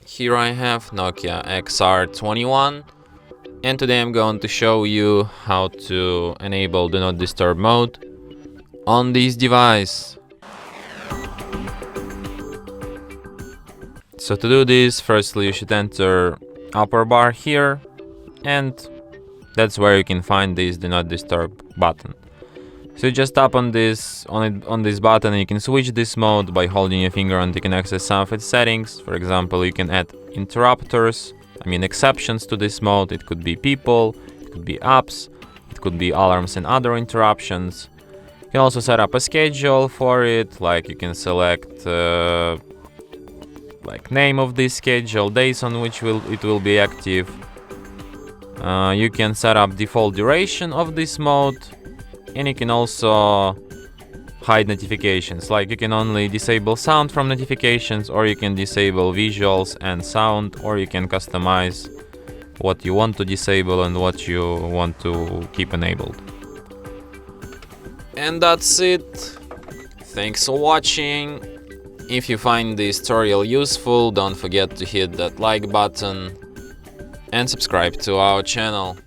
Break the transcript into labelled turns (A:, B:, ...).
A: Here I have Nokia XR21, and today I'm going to show you how to enable Do Not Disturb mode on this device. So to do this, firstly you should enter upper bar here, and that's where you can find this Do Not Disturb button. So you just tap on this button and you can switch this mode by holding your finger, and you can access some of its settings. For example, you can add interrupters, exceptions to this mode. It could be people, it could be apps, it could be alarms and other interruptions. You can also set up a schedule for it, like you can select name of this schedule, days on which it will be active. You can set up default duration of this mode. And you can also hide notifications, like you can only disable sound from notifications, or you can disable visuals and sound, or you can customize what you want to disable and what you want to keep enabled. And that's it. Thanks for watching. If you find this tutorial useful, don't forget to hit that like button and subscribe to our channel.